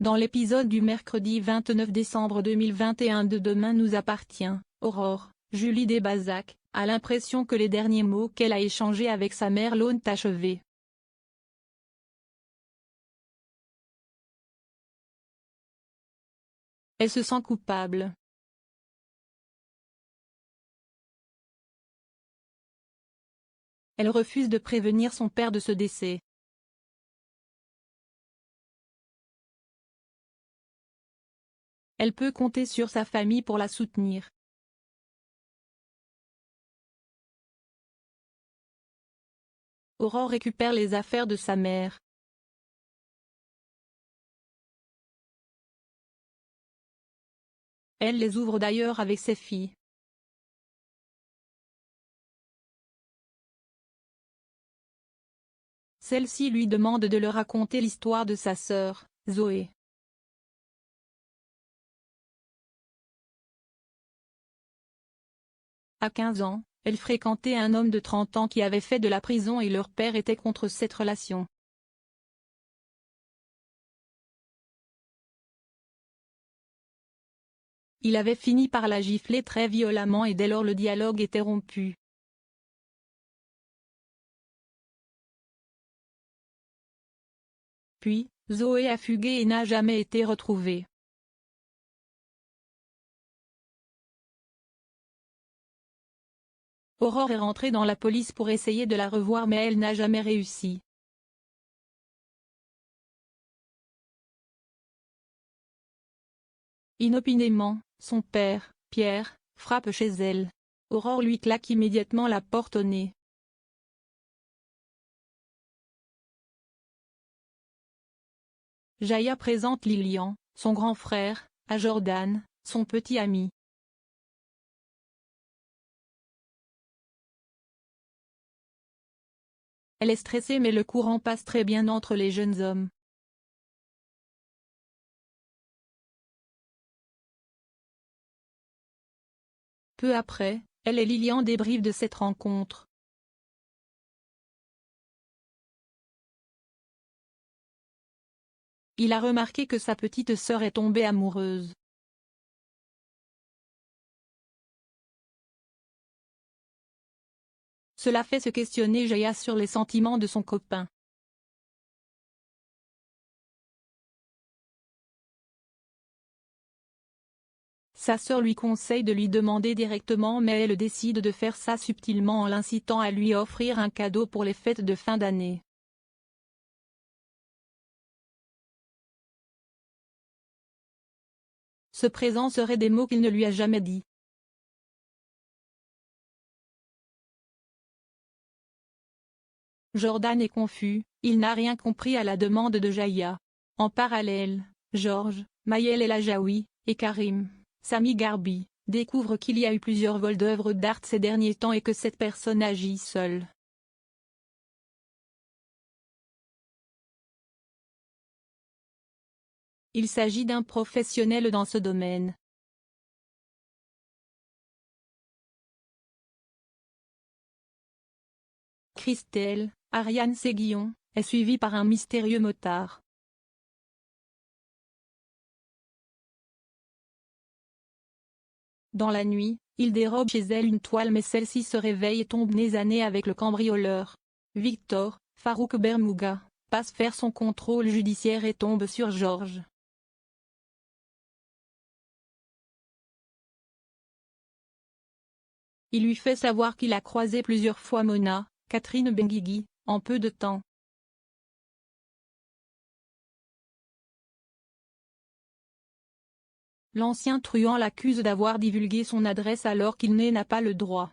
Dans l'épisode du mercredi 29 décembre 2021 de Demain nous appartient, Aurore, Julie Desbazac, a l'impression que les derniers mots qu'elle a échangés avec sa mère l'ont achevée. Elle se sent coupable. Elle refuse de prévenir son père de ce décès. Elle peut compter sur sa famille pour la soutenir. Aurore récupère les affaires de sa mère. Elle les ouvre d'ailleurs avec ses filles. Celle-ci lui demande de leur raconter l'histoire de sa sœur, Zoé. À 15 ans, elle fréquentait un homme de 30 ans qui avait fait de la prison et leur père était contre cette relation. Il avait fini par la gifler très violemment et dès lors le dialogue était rompu. Puis, Zoé a fugué et n'a jamais été retrouvée. Aurore est rentrée dans la police pour essayer de la revoir mais elle n'a jamais réussi. Inopinément, son père, Pierre, frappe chez elle. Aurore lui claque immédiatement la porte au nez. Jaya présente Lilian, son grand frère, à Jordan, son petit ami. Elle est stressée mais le courant passe très bien entre les jeunes hommes. Peu après, elle et Lilian débriefent de cette rencontre. Il a remarqué que sa petite sœur est tombée amoureuse. Cela fait se questionner Jaya sur les sentiments de son copain. Sa sœur lui conseille de lui demander directement mais elle décide de faire ça subtilement en l'incitant à lui offrir un cadeau pour les fêtes de fin d'année. Ce présent serait des mots qu'il ne lui a jamais dit. Jordan est confus, il n'a rien compris à la demande de Jaya. En parallèle, Georges, Maëlle El Ajaoui, et Karim, Sami Garbi, découvrent qu'il y a eu plusieurs vols d'œuvres d'art ces derniers temps et que cette personne agit seule. Il s'agit d'un professionnel dans ce domaine. Christelle, Ariane Séguillon, est suivie par un mystérieux motard. Dans la nuit, il dérobe chez elle une toile mais celle-ci se réveille et tombe nez à nez avec le cambrioleur. Victor, Farouk Bermouga, passe faire son contrôle judiciaire et tombe sur Georges. Il lui fait savoir qu'il a croisé plusieurs fois Mona, Catherine Benguigui, en peu de temps. L'ancien truand l'accuse d'avoir divulgué son adresse alors qu'il n'a pas le droit.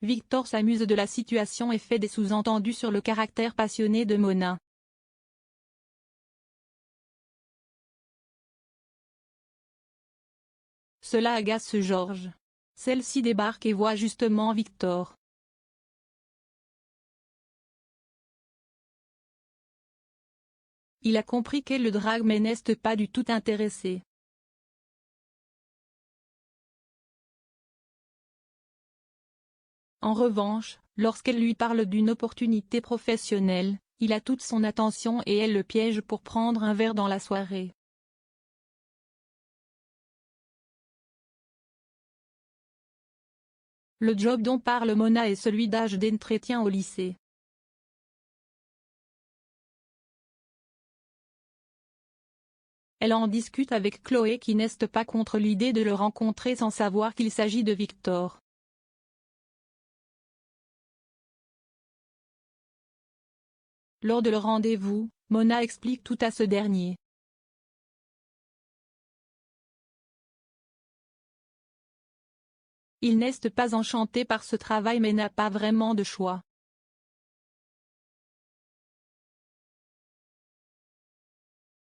Victor s'amuse de la situation et fait des sous-entendus sur le caractère passionné de Mona. Cela agace Georges. Celle-ci débarque et voit justement Victor. Il a compris qu'elle le drague mais n'est pas du tout intéressé. En revanche, lorsqu'elle lui parle d'une opportunité professionnelle, il a toute son attention et elle le piège pour prendre un verre dans la soirée. Le job dont parle Mona est celui d'âge d'entretien au lycée. Elle en discute avec Chloé qui n'est pas contre l'idée de le rencontrer sans savoir qu'il s'agit de Victor. Lors de leur rendez-vous, Mona explique tout à ce dernier. Il n'est pas enchanté par ce travail mais n'a pas vraiment de choix.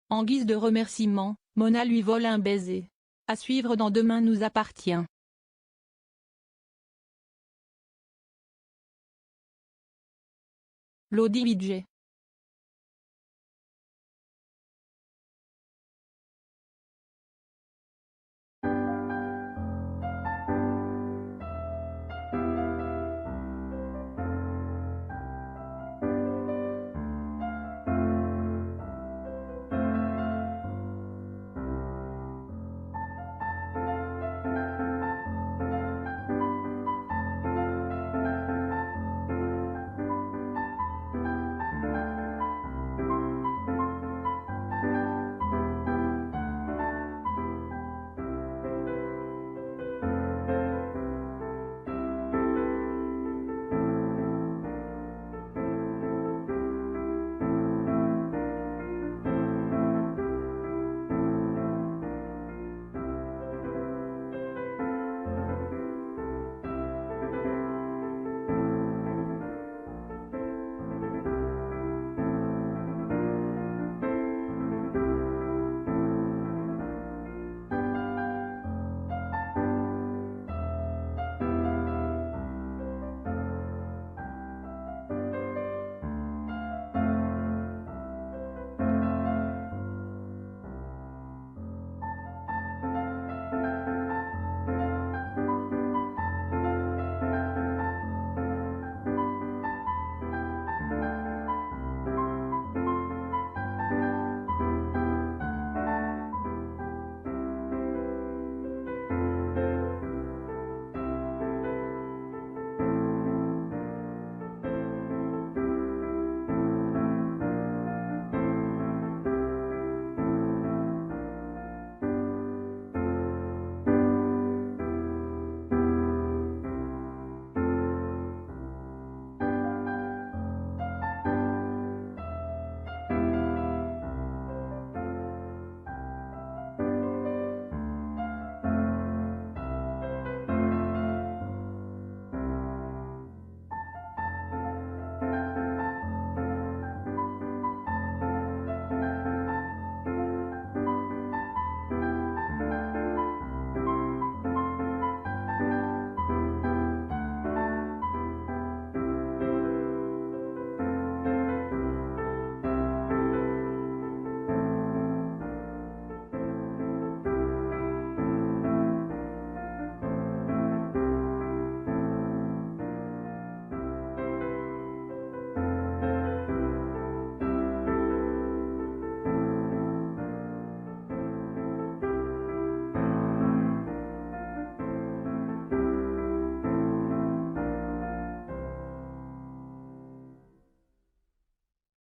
En guise de remerciement, Mona lui vole un baiser. À suivre dans Demain nous appartient. Lodi Vijay.